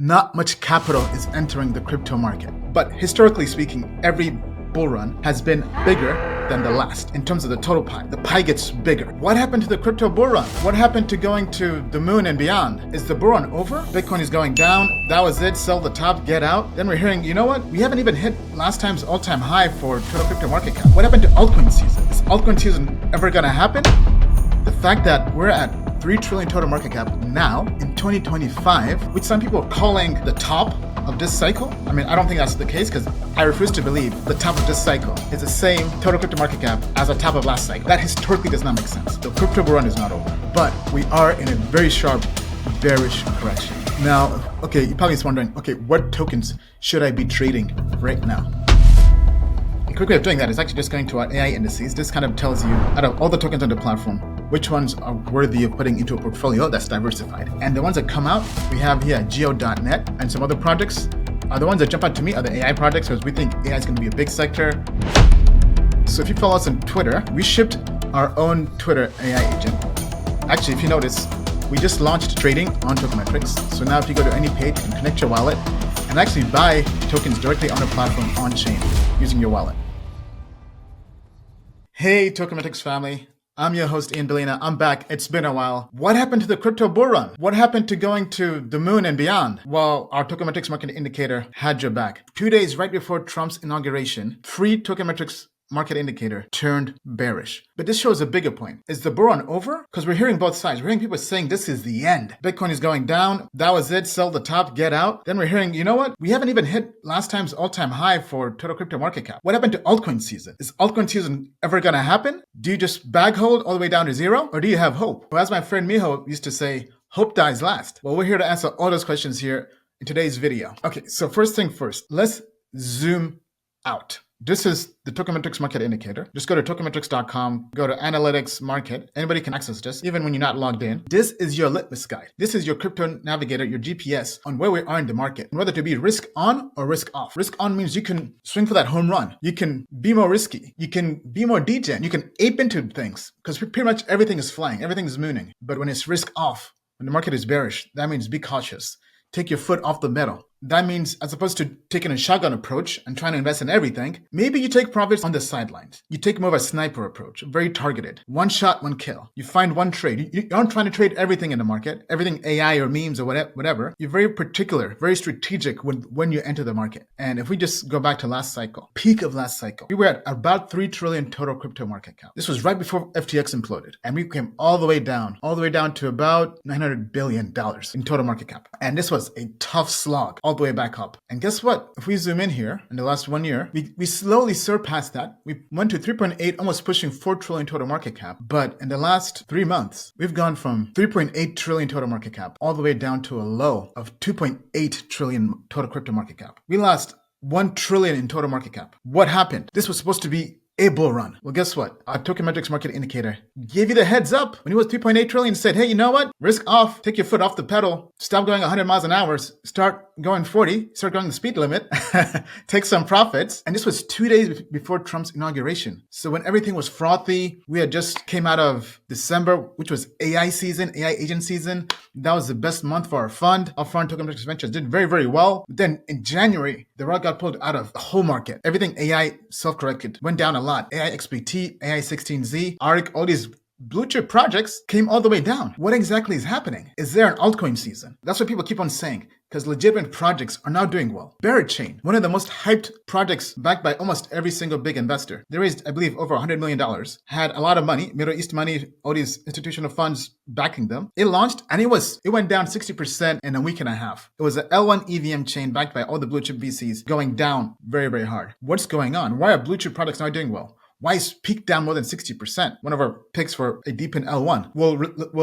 not much capital is entering the crypto market. But historically speaking, every bull run has been bigger than the last in terms of the total pie. The pie gets bigger. What happened to the crypto bull run? What happened to going to the moon and beyond? Is the bull run over? Bitcoin is going down. That was it. Sell the top, get out. Then we're hearing, you know what? We haven't even hit last time's all-time high for total crypto market cap. What happened to altcoin season? Is altcoin season ever gonna happen? The fact that we're at 3 trillion total market cap now in 2025, which some people are calling the top of this cycle. I mean, I don't think that's the case because I refuse to believe the top of this cycle is the same total crypto market cap as the top of last cycle. That historically does not make sense. The crypto bull run is not over, but we are in a very sharp bearish correction. Now, okay, you're probably wondering, okay, what tokens should I be trading right now? A quick way of doing that is actually just going to our AI indices. This kind of tells you, out of all the tokens on the platform, which ones are worthy of putting into a portfolio that's diversified. And the ones that come out, we have here geo.net and some other projects. The ones that jump out to me are the AI projects because we think AI is going to be a big sector. So if you follow us on Twitter, we shipped our own Twitter AI agent. Actually, if you notice, we just launched trading on Tokemetrics. So now if you go to any page, you can connect your wallet and actually buy tokens directly on the platform on chain using your wallet. Hey, Tokemetrics family. I'm your host, Ian Bellina. I'm back. It's been a while. What happened to the crypto bull run? What happened to going to the moon and beyond? Well, our Tokemetrics market indicator had your back. 2 days right before Trump's inauguration, free Tokemetrics market indicator turned bearish. But this shows a bigger point. Is the bull run over? Because we're hearing both sides. We're hearing people saying this is the end. Bitcoin is going down. That was it. Sell the top, get out. Then we're hearing, you know what? We haven't even hit last time's all-time high for total crypto market cap. What happened to altcoin season? Is altcoin season ever going to happen? Do you just bag hold all the way down to zero? Or do you have hope? Well, as my friend Miho used to say, hope dies last. Well, we're here to answer all those questions here in today's video. Okay, so first thing first, let's zoom out. This is the Tokemetrics market indicator. Just go to tokemetrics.com, go to analytics market. Anybody can access this, even when you're not logged in. This is your litmus guide. This is your crypto navigator, your GPS on where we are in the market, and whether to be risk on or risk off. Risk on means you can swing for that home run. You can be more risky. You can be more degen. You can ape into things because pretty much everything is flying. Everything is mooning. But when it's risk off, when the market is bearish, that means be cautious. Take your foot off the metal. That means as opposed to taking a shotgun approach and trying to invest in everything, maybe you take profits on the sidelines. You take more of a sniper approach, very targeted. One shot, one kill. You find one trade. You aren't trying to trade everything in the market, everything AI or memes or whatever. You're very particular, very strategic when you enter the market. And if we just go back to last cycle, peak of last cycle, we were at about 3 trillion total crypto market cap. This was right before FTX imploded. And we came all the way down to about $900 billion in total market cap. And this was a tough slog all the way back up. And guess what? If we zoom in here in the last 1 year, we slowly surpassed that. We went to 3.8, almost pushing 4 trillion total market cap. But in the last 3 months, we've gone from 3.8 trillion total market cap all the way down to a low of 2.8 trillion total crypto market cap. We lost 1 trillion in total market cap. What happened? This was supposed to be a bull run. Well, guess what? Our Tokemetrics market indicator gave you the heads up when it was 3.8 trillion, said, hey, you know what? Risk off, take your foot off the pedal, stop going 100 miles an hour, start going 40, start going the speed limit, take some profits. And this was 2 days before Trump's inauguration. So when everything was frothy, we had just came out of December, which was AI season, AI agent season. That was the best month for our fund. Our fund, Tokemetrics Ventures, did very, very well. But then in January, the rug got pulled out of the whole market. Everything AI self-corrected, went down a lot. AI XPT, AI 16Z, ARC, all these blue chip projects came all the way down. What exactly is happening? Is there an altcoin season? That's what people keep on saying because legitimate projects are now doing well. Chain, one of the most hyped projects backed by almost every single big investor. They raised, I believe, over $100 million, had a lot of money, Middle East money, all these institutional funds backing them. It launched and it went down 60% in a week and a half. It was an L1 EVM chain backed by all the blue chip VCs going down very, very hard. What's going on? Why are blue chip products not doing well? Why is peak down more than 60%? One of our picks for a deep in L1. Will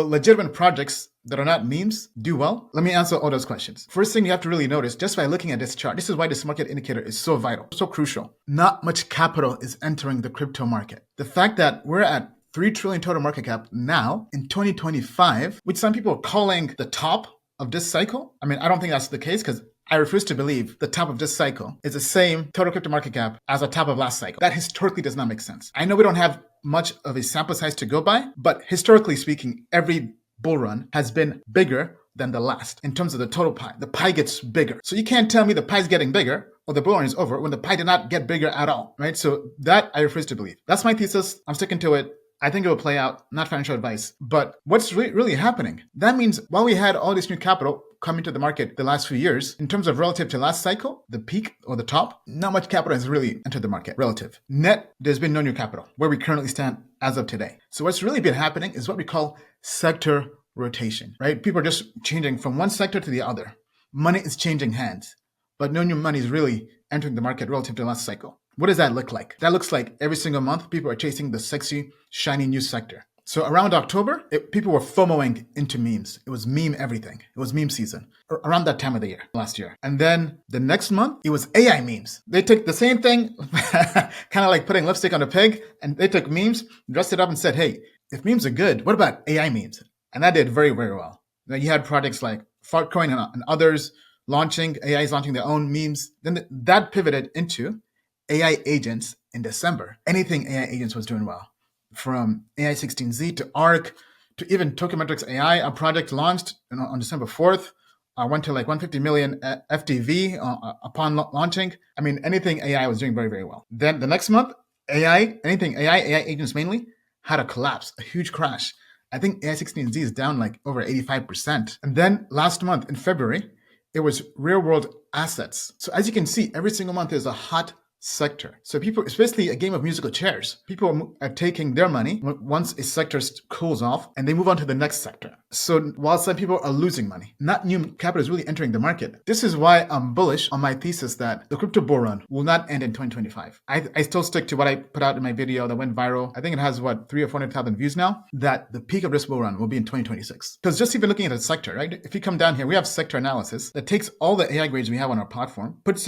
legitimate projects that are not memes do well? Let me answer all those questions. First thing you have to really notice, just by looking at this chart, this is why this market indicator is so vital, so crucial. Not much capital is entering the crypto market. The fact that we're at 3 trillion total market cap now in 2025, which some people are calling the top of this cycle. I mean, I don't think that's the case because I refuse to believe the top of this cycle is the same total crypto market cap as the top of last cycle. That historically does not make sense. I know we don't have much of a sample size to go by, but historically speaking, every bull run has been bigger than the last in terms of the total pie. The pie gets bigger. So you can't tell me the pie's getting bigger or the bull run is over when the pie did not get bigger at all, right? So that I refuse to believe. That's my thesis. I'm sticking to it. I think it will play out, not financial advice. But what's really happening? That means while we had all this new capital coming to the market the last few years, in terms of relative to last cycle, the peak or the top, not much capital has really entered the market relative. Net, there's been no new capital where we currently stand as of today. So what's really been happening is what we call sector rotation, right? People are just changing from one sector to the other. Money is changing hands, but no new money is really entering the market relative to the last cycle. What does that look like? That looks like every single month, people are chasing the sexy, shiny new sector. So around October, people were FOMOing into memes. It was meme everything. It was meme season around that time of the year, last year. And then the next month, it was AI memes. They took the same thing, kind of like putting lipstick on a pig, and they took memes, dressed it up and said, hey, if memes are good, what about AI memes? And that did very, very well. Now you had projects like Fartcoin and others launching, AIs launching their own memes. Then that pivoted into AI agents in December. Anything AI agents was doing well. From AI 16Z to ARC to even Tokenmetrics AI, a project launched on December 4th, went to like 150 million FTV upon launching. I mean, anything AI was doing very, very well. Then the next month, anything AI agents mainly, had a collapse, a huge crash. I think AI 16Z is down like over 85%. And then last month in February, it was real world assets. So as you can see, every single month there's a hot sector. So people, it's basically a game of musical chairs. People are taking their money once a sector cools off and they move on to the next sector. So while some people are losing money, not new capital is really entering the market. This is why I'm bullish on my thesis that the crypto bull run will not end in 2025. I still stick to what I put out in my video that went viral. I think it has 300,000 or 400,000 views now, that the peak of this bull run will be in 2026. Because just even looking at a sector, right? If you come down here, we have sector analysis that takes all the AI grades we have on our platform, groups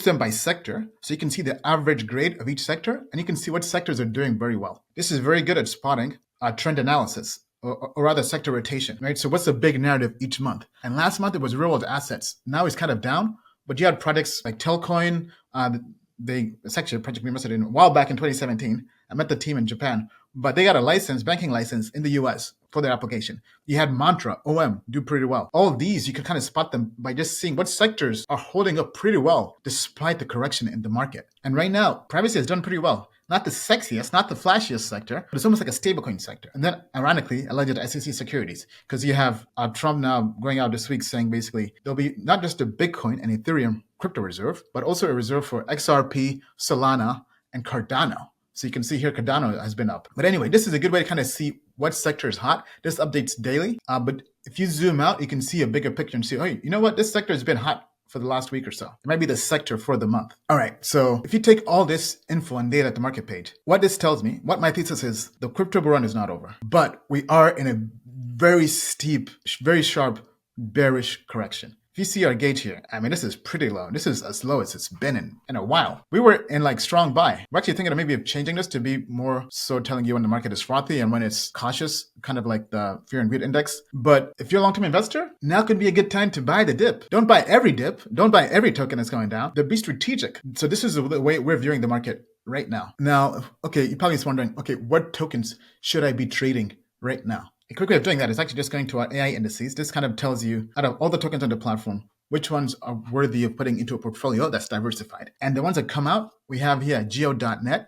them by sector. So you can see the average grade of each sector, and you can see what sectors are doing very well. This is very good at spotting trend analysis, or rather sector rotation, right? So what's the big narrative each month? And last month it was real world assets. Now it's kind of down, but you had projects like Telcoin. It's actually a project we invested in a while back in 2017. I met the team in Japan, but they got a banking license in the US for their application. You had Mantra, OM, do pretty well. All of these, you can kind of spot them by just seeing what sectors are holding up pretty well despite the correction in the market. And right now, privacy has done pretty well. Not the sexiest, not the flashiest sector, but it's almost like a stablecoin sector. And then, ironically, alleged SEC securities, because you have Trump now going out this week saying basically there'll be not just a Bitcoin and Ethereum crypto reserve, but also a reserve for XRP, Solana, and Cardano. So you can see here Cardano has been up. But anyway, this is a good way to kind of see what sector is hot. This updates daily. But if you zoom out, you can see a bigger picture and see, oh, you know what? This sector has been hot for the last week or so. It might be the sector for the month. All right. So if you take all this info and data at the market page, what this tells me, what my thesis is, the crypto bull run is not over. But we are in a very steep, very sharp, bearish correction. If you see our gauge here, I mean, this is pretty low. This is as low as it's been in a while. We were in like strong buy. We're actually thinking of maybe changing this to be more so telling you when the market is frothy and when it's cautious, kind of like the fear and greed index. But if you're a long-term investor, now could be a good time to buy the dip. Don't buy every dip. Don't buy every token that's going down. But be strategic. So this is the way we're viewing the market right now. Now, okay, you're probably just wondering, okay, what tokens should I be trading right now? A quick way of doing that is actually just going to our AI indices. This kind of tells you, out of all the tokens on the platform, which ones are worthy of putting into a portfolio that's diversified. And the ones that come out, we have here Geo.net,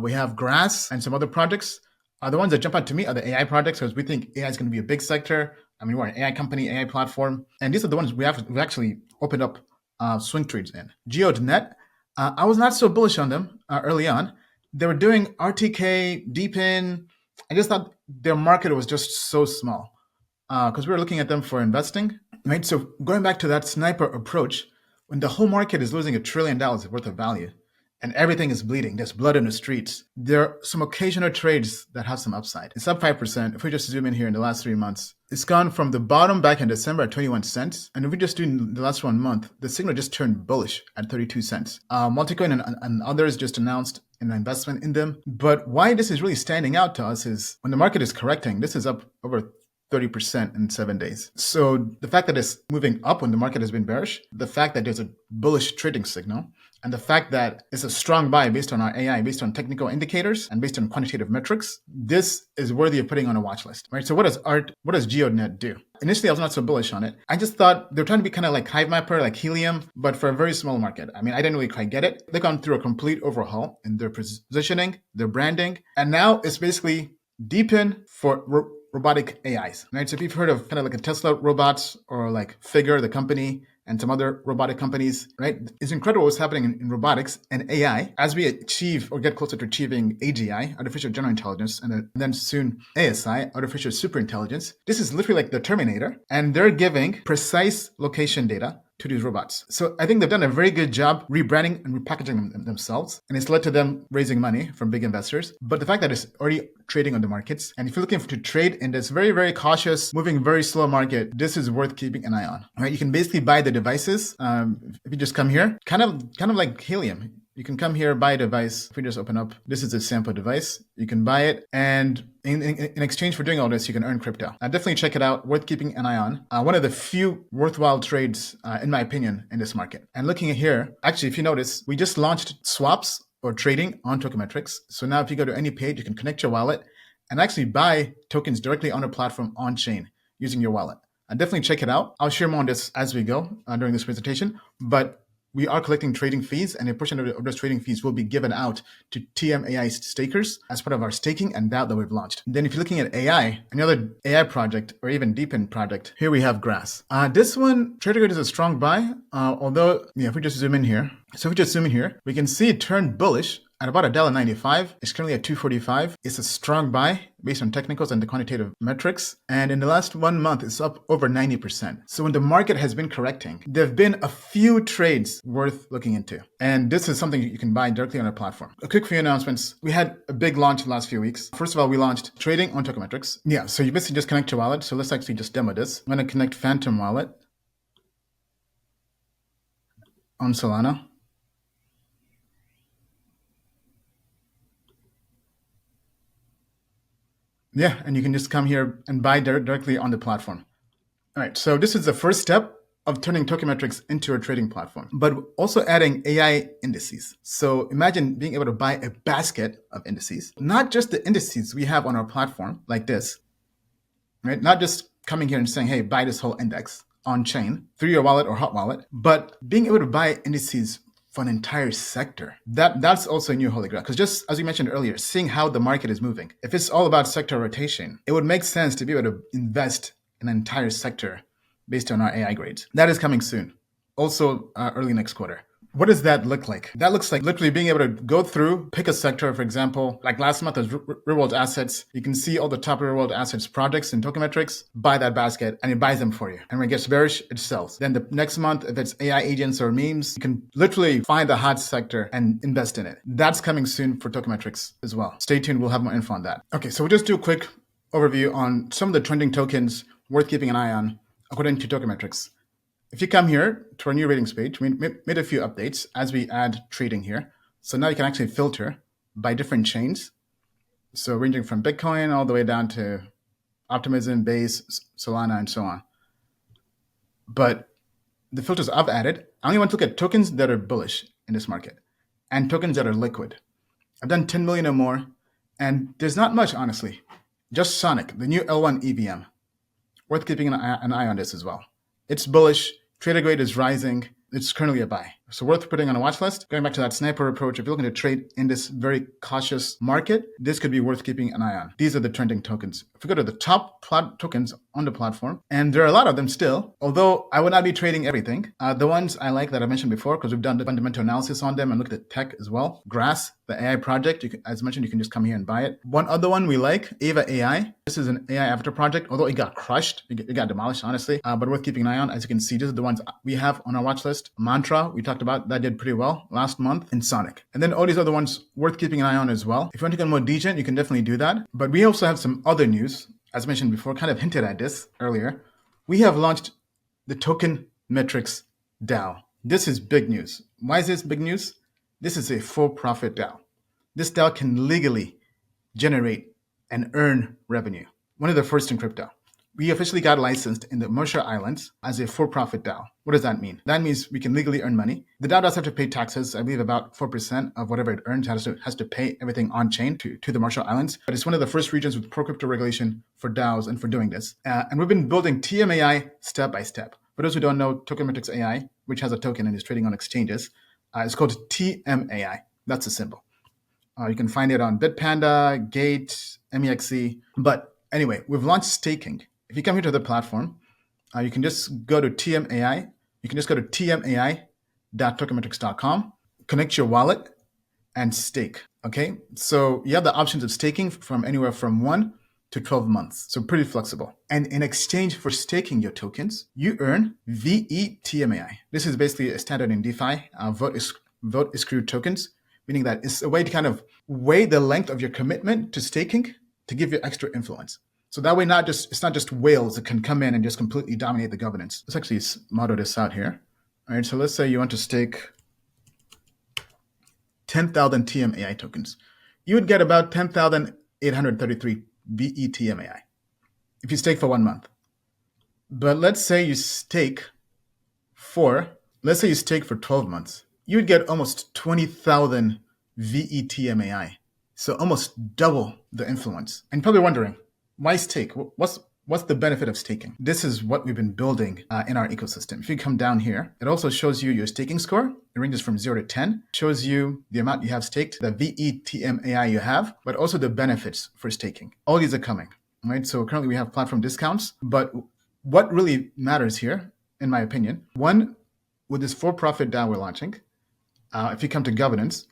we have Grass, and some other projects. The ones that jump out to me are the AI projects, because we think AI is going to be a big sector. I mean, we're an AI company, AI platform. And these are the ones we've actually opened up swing trades in. Geo.net, I was not so bullish on them early on. They were doing RTK, Deepin. I just thought their market was just so small because we were looking at them for investing, right? So going back to that sniper approach, when the whole market is losing $1 trillion worth of value and everything is bleeding, there's blood in the streets, there are some occasional trades that have some upside. It's up 5%. If we just zoom in here in the last 3 months, it's gone from the bottom back in December at 21 cents. And if we just do in the last 1 month, the signal just turned bullish at 32 cents. Multicoin and others just announced an investment in them. But why this is really standing out to us is when the market is correcting, this is up over 30% in 7 days. So the fact that it's moving up when the market has been bearish, the fact that there's a bullish trading signal, and the fact that it's a strong buy based on our AI, based on technical indicators, and based on quantitative metrics, this is worthy of putting on a watch list, right? So what does GeoNet do? Initially, I was not so bullish on it. I just thought they're trying to be kind of like Hive Mapper, like Helium, but for a very small market. I mean, I didn't really quite get it. They've gone through a complete overhaul in their positioning, their branding, and now it's basically deepen for robotic AIs, right? So if you've heard of kind of like a Tesla robots or like Figure, the company, and some other robotic companies, right? It's incredible what's happening in robotics and AI as we achieve or get closer to achieving AGI, artificial general intelligence, and then soon ASI, artificial superintelligence. This is literally like the Terminator, and they're giving precise location data to these robots. So I think they've done a very good job rebranding and repackaging themselves, and it's led to them raising money from big investors. But the fact that it's already trading on the markets, and if you're looking to trade in this very, very cautious, moving very slow market, this is worth keeping an eye on. All right, you can basically buy the devices. If you just come here, kind of like Helium. You can come here, buy a device. If we just open up, this is a sample device. You can buy it, and in exchange for doing all this, you can earn crypto. Definitely check it out. Worth keeping an eye on. One of the few worthwhile trades, in my opinion, in this market. And looking at here, actually, if you notice, we just launched swaps or trading on Tokenmetrics. So now if you go to any page, you can connect your wallet and actually buy tokens directly on a platform on chain using your wallet. Definitely check it out. I'll share more on this as we go during this presentation, but we are collecting trading fees, and a portion of those trading fees will be given out to TMAI stakers as part of our staking and DAO that we've launched. Then if you're looking at AI, another AI project or even Deepen project, here we have Grass. This one, TraderGrid is a strong buy, although, if we just zoom in here, we can see it turned bullish at about $1.95. It's currently at $2.45. It's a strong buy based on technicals and the quantitative metrics. And in the last 1 month, it's up over 90%. So when the market has been correcting, there have been a few trades worth looking into. And this is something you can buy directly on our platform. A quick few announcements. We had a big launch in the last few weeks. First of all, we launched trading on Tokenmetrics. Yeah, so you basically just connect your wallet. So let's actually just demo this. I'm going to connect Phantom Wallet on Solana. Yeah, and you can just come here and buy directly on the platform. All right, so this is the first step of turning Tokenmetrics into a trading platform, but also adding AI indices. So imagine being able to buy a basket of indices, not just the indices we have on our platform like this, right? Not just coming here and saying, hey, buy this whole index on chain through your wallet or hot wallet, but being able to buy indices for an entire sector. That's also a new holy grail. Because just as we mentioned earlier, seeing how the market is moving, if it's all about sector rotation, it would make sense to be able to invest in an entire sector based on our AI grades. That is coming soon. Also early next quarter. What does that look like? That looks like literally being able to go through, pick a sector, for example, like last month was real world assets. You can see all the top real world assets projects in Tokenmetrics, buy that basket, and it buys them for you. And when it gets bearish, it sells. Then the next month, if it's AI agents or memes, you can literally find the hot sector and invest in it. That's coming soon for Tokenmetrics as well. Stay tuned, we'll have more info on that. Okay, so we'll just do a quick overview on some of the trending tokens worth keeping an eye on according to Tokenmetrics. If you come here to our new ratings page, we made a few updates as we add trading here. So now you can actually filter by different chains. So ranging from Bitcoin all the way down to Optimism, Base, Solana, and so on. But the filters I've added, I only want to look at tokens that are bullish in this market and tokens that are liquid. I've done 10 million or more, and there's not much, honestly. Just Sonic, the new L1 EVM. Worth keeping an eye on this as well. It's bullish. TraderGrid is rising. It's currently a buy. So worth putting on a watch list. Going back to that sniper approach, if you're looking to trade in this very cautious market, this could be worth keeping an eye on. These are the trending tokens. If we go to the top tokens on the platform, and there are a lot of them still, although I would not be trading everything. The ones I like that I mentioned before, because we've done the fundamental analysis on them and looked at tech as well. Grass, the AI project, as mentioned, you can just come here and buy it. One other one we like, Ava AI. This is an AI avatar project, although it got crushed. It got demolished, honestly, but worth keeping an eye on. As you can see, these are the ones we have on our watch list. Mantra, we talked about, that did pretty well last month, in Sonic. And then all these other ones worth keeping an eye on as well. If you want to get more degen, you can definitely do that. But we also have some other news, as mentioned before, kind of hinted at this earlier. We have launched the Tokenmetrics DAO. This is big news. Why is this big news? This is a for-profit DAO. This DAO can legally generate and earn revenue. One of the first in crypto. we officially got licensed in the Marshall Islands as a for-profit DAO. What does that mean? That means we can legally earn money. The DAO does have to pay taxes. I believe about 4% of whatever it earns has to pay everything on chain to the Marshall Islands. But it's one of the first regions with pro-crypto regulation for DAOs and for doing this. And we've been building TMAI step by step. For those who don't know, Tokenmetrics AI, which has a token and is trading on exchanges, it's called TMAI. That's the symbol. You can find it on Bitpanda, Gate, MEXC. But anyway, we've launched staking. If you come here to the platform, you can just go to TMAI. You can just go to tmai.tokenmetrics.com, connect your wallet, and stake. Okay, so you have the options of staking from anywhere from 1 to 12 months. So pretty flexible. And in exchange for staking your tokens, you earn VeTMAI. This is basically a standard in DeFi, vote accrued tokens, meaning that it's a way to kind of weigh the length of your commitment to staking to give you extra influence. So that way, it's not just whales that can come in and just completely dominate the governance. Let's actually model this out here. All right, so let's say you want to stake 10,000 TMAI tokens. You would get about 10,833 VeTMAI if you stake for 1 month. But let's say you stake for 12 months. You would get almost 20,000 VeTMAI. So almost double the influence. And you're probably wondering, why stake? What's the benefit of staking? This is what we've been building in our ecosystem. If you come down here, it also shows you your staking score. It ranges from 0 to 10. It shows you the amount you have staked, the VeTMAI you have, but also the benefits for staking. All these are coming, right? So currently we have platform discounts, but what really matters here, in my opinion, one, with this for-profit DAO we're launching, if you come to governance,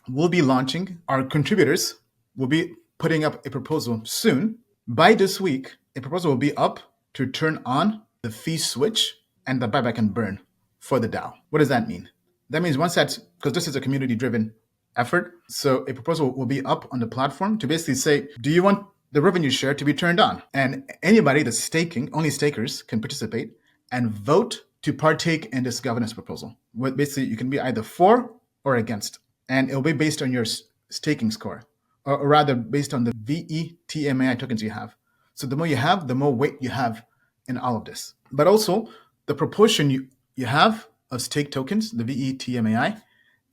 we'll be launching, our contributors will be putting up a proposal soon. By this week, a proposal will be up to turn on the fee switch and the buyback and burn for the DAO. What does that mean? That means because this is a community-driven effort, so a proposal will be up on the platform to basically say, do you want the revenue share to be turned on? And anybody that's staking, only stakers can participate and vote to partake in this governance proposal. Basically, you can be either for or against, and it'll be based on your staking score, or rather based on the VeTMAI tokens you have. So the more you have, the more weight you have in all of this. But also, the proportion you have of stake tokens, the VeTMAI,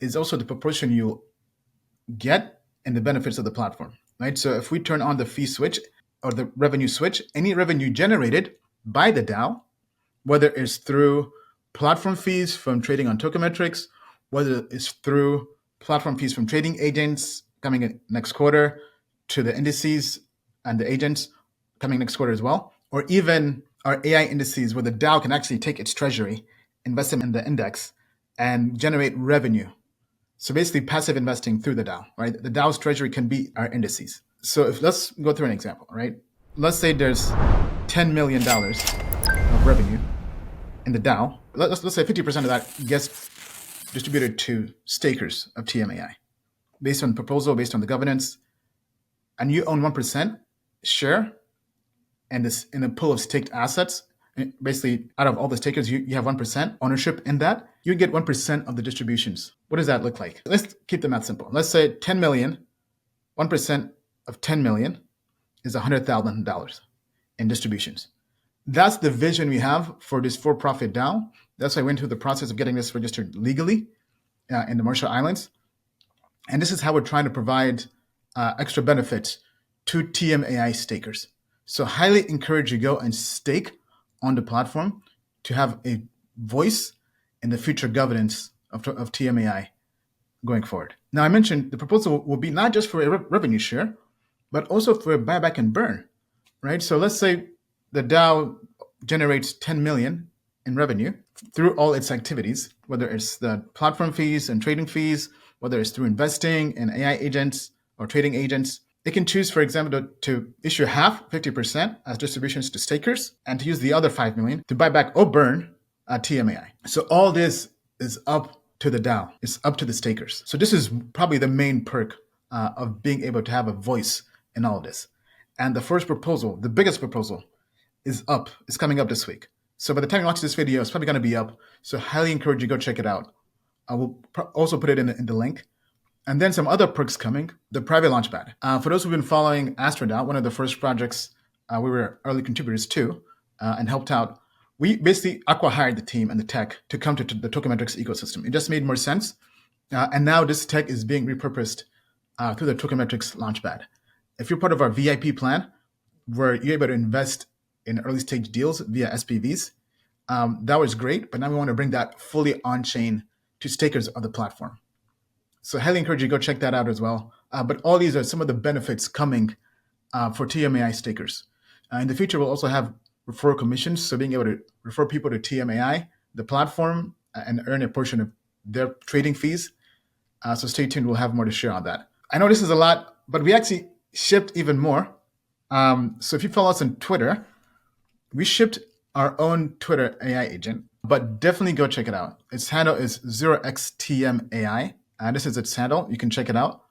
is also the proportion you'll get in the benefits of the platform, right? So if we turn on the fee switch or the revenue switch, any revenue generated by the DAO, whether it's through platform fees from trading on Tokenmetrics, whether it's through platform fees from trading agents coming in next quarter, to the indices and the agents coming next quarter as well, or even our AI indices where the DAO can actually take its treasury, invest them in the index, and generate revenue. So basically passive investing through the DAO, right? The DAO's treasury can be our indices. So let's go through an example, right? Let's say there's $10 million of revenue in the DAO. Let's say 50% of that gets distributed to stakers of TMAI based on proposal, based on the governance, and you own 1% share and this in a pool of staked assets. Basically, out of all the stakers, you have 1% ownership in that. You get 1% of the distributions. What does that look like? Let's keep the math simple. Let's say 10 million, 1% of 10 million is $100,000 in distributions. That's the vision we have for this for-profit DAO. That's why I went through the process of getting this registered legally in the Marshall Islands. And this is how we're trying to provide extra benefits to TMAI stakers. So highly encourage you go and stake on the platform to have a voice in the future governance of TMAI going forward. Now, I mentioned the proposal will be not just for a revenue share, but also for a buyback and burn, right? So let's say the DAO generates 10 million in revenue through all its activities, whether it's the platform fees and trading fees, whether it's through investing in AI agents or trading agents. It can choose, for example, to issue half, 50% as distributions to stakers, and to use the other 5 million to buy back or burn TMAI. So all this is up to the DAO. It's up to the stakers. So this is probably the main perk of being able to have a voice in all of this. And the first proposal, the biggest proposal, is up. It's coming up this week. So by the time you watch this video, it's probably going to be up. So highly encourage you to go check it out. I will also put it in the link. And then some other perks coming, the private launchpad. For those who've been following AstroDAO, one of the first projects we were early contributors too, and helped out. We basically acqui-hired the team and the tech to come to the Tokenmetrics ecosystem. It just made more sense. And now this tech is being repurposed through the Tokenmetrics Launchpad. If you're part of our VIP plan, where you're able to invest in early stage deals via SPVs, that was great. But now we want to bring that fully on chain to stakers of the platform. So I highly encourage you to go check that out as well. But all these are some of the benefits coming for TMAI stakers. In the future, we'll also have referral commissions. So being able to refer people to TMAI, the platform, and earn a portion of their trading fees. So stay tuned. We'll have more to share on that. I know this is a lot, but we actually shipped even more. So if you follow us on Twitter, we shipped our own Twitter AI agent, but definitely go check it out. Its handle is 0xTMAI. This is its handle. You can check it out.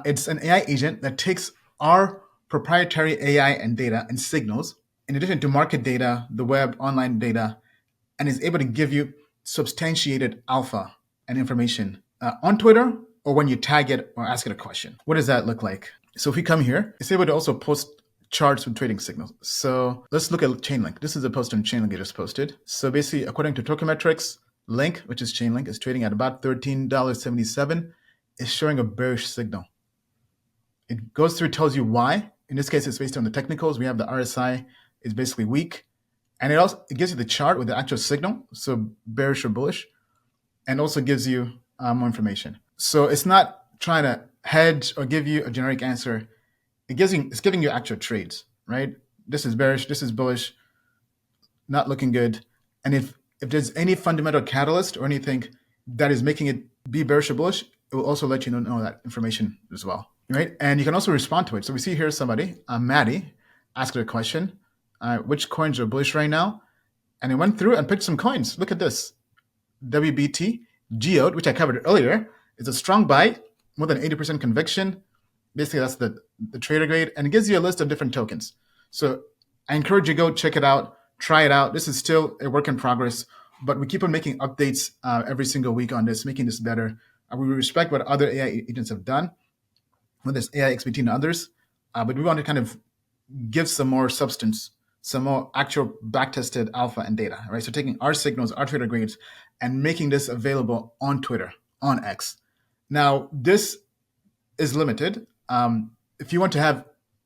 It's an AI agent that takes our proprietary AI and data and signals, in addition to market data, the web, online data, and is able to give you substantiated alpha and information on Twitter or when you tag it or ask it a question. What does that look like? So if we come here, it's able to also post charts with trading signals. So let's look at Chainlink. This is a post on Chainlink I just posted. So basically, according to Tokenmetrics, Link, which is Chainlink, is trading at about $13.77. It's showing a bearish signal. It goes through, tells you why. In this case, it's based on the technicals. We have the RSI is basically weak. And it gives you the chart with the actual signal, so bearish or bullish, and also gives you more information. So it's not trying to hedge or give you a generic answer. It's giving you actual trades, right? This is bearish, this is bullish, not looking good. And if there's any fundamental catalyst or anything that is making it be bearish or bullish, it will also let you know that information as well, right? And you can also respond to it. So we see here somebody, Maddie, asked a question, which coins are bullish right now? And it went through and picked some coins. Look at this. WBT, Geode, which I covered earlier, is a strong buy, more than 80% conviction. Basically, that's the trader grade, and it gives you a list of different tokens. So I encourage you to go check it out, try it out. This is still a work in progress, but we keep on making updates every single week on this, making this better. We respect what other AI agents have done, whether it's AI XBT and others, but we want to kind of give some more substance, some more actual back-tested alpha and data, right? So taking our signals, our trader grades, and making this available on Twitter, on X. Now, this is limited. If you want to have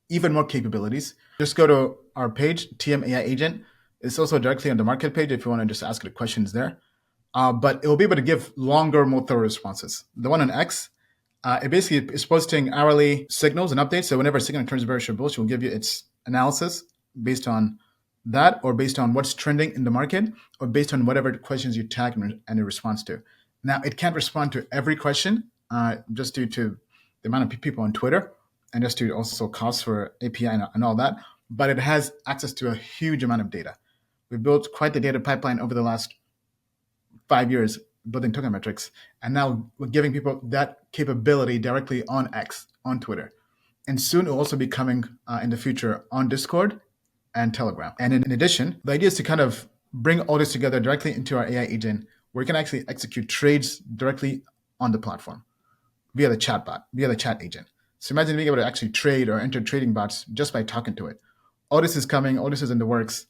even more capabilities, just go to our page, TMAI Agent. It's also directly on the market page if you want to just ask the questions there. But it will be able to give longer, more thorough responses. The one on X, it basically is posting hourly signals and updates. So whenever a signal turns bearish or bullish, it will give you its analysis based on that, or based on what's trending in the market, or based on whatever questions you tag and it responds to. Now, it can't respond to every question just due to the amount of people on Twitter, and just to also cost for API and all that, but it has access to a huge amount of data. We built quite the data pipeline over the last 5 years building Tokenmetrics, and now we're giving people that capability directly on X, on Twitter. And soon it will also be coming in the future on Discord and Telegram. And in addition, the idea is to kind of bring all this together directly into our AI agent, where you can actually execute trades directly on the platform via the chatbot, via the chat agent. So imagine being able to actually trade or enter trading bots just by talking to it. All this is coming, all this is in the works.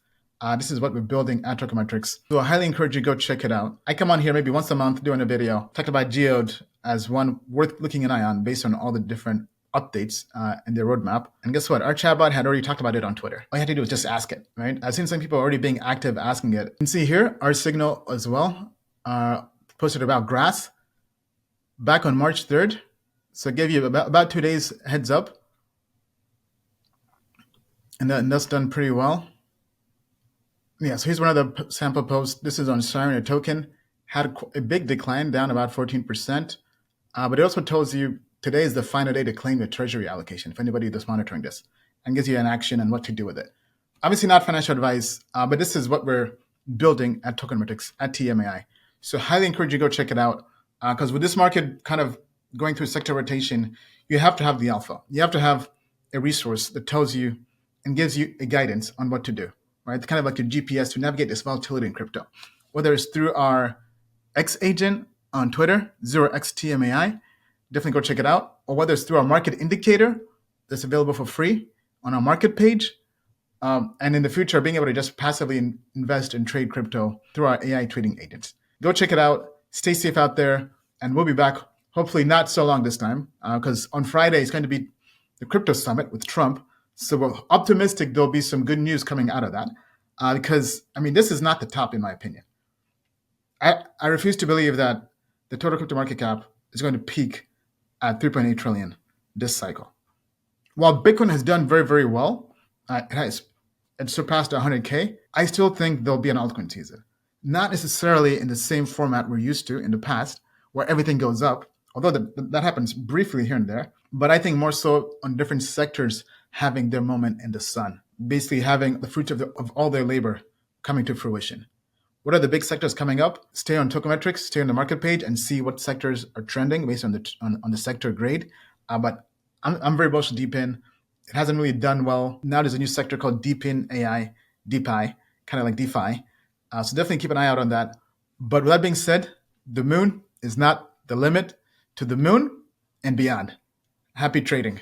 This is what we're building at Tokenmetrics. So I highly encourage you to go check it out. I come on here maybe once a month doing a video, talking about Geode as one worth looking an eye on based on all the different updates in their roadmap. And guess what? Our chatbot had already talked about it on Twitter. All you had to do was just ask it, right? I've seen some people already being active asking it. You can see here our signal as well, posted about grass back on March 3rd. So I gave you about 2 days heads up. And that's done pretty well. Yeah, so here's one of the sample posts. This is on Siren, a token. Had a big decline, down about 14%. But it also tells you today is the final day to claim your treasury allocation, if anybody is monitoring this, and gives you an action and what to do with it. Obviously not financial advice, but this is what we're building at Tokenmetrics, at TMAI. So highly encourage you to go check it out, because with this market kind of going through sector rotation, you have to have the alpha. You have to have a resource that tells you and gives you a guidance on what to do, right? It's kind of like your GPS to navigate this volatility in crypto, whether it's through our X agent on Twitter, 0xTMAI, definitely go check it out, or whether it's through our market indicator that's available for free on our market page, and in the future, being able to just passively invest and trade crypto through our AI trading agents. Go check it out. Stay safe out there, and we'll be back. Hopefully, not so long this time, because on Friday is going to be the crypto summit with Trump. So we're optimistic there'll be some good news coming out of that. Because I mean, this is not the top, in my opinion. I refuse to believe that the total crypto market cap is going to peak at 3.8 trillion this cycle. While Bitcoin has done very, very well, it surpassed 100K, I still think there'll be an altcoin season. Not necessarily in the same format we're used to in the past, where everything goes up, although that happens briefly here and there. But I think more so on different sectors having their moment in the sun, basically having the fruits of all their labor coming to fruition. What are the big sectors coming up? Stay on Tokemetrics, stay on the market page, and see what sectors are trending based on the sector grade. But I'm very bullish on DeepIn. It hasn't really done well. Now there's a new sector called DeepIn AI, DeepI, kind of like DeFi. So definitely keep an eye out on that. But with that being said, the moon is not the limit. To the moon and beyond. Happy trading.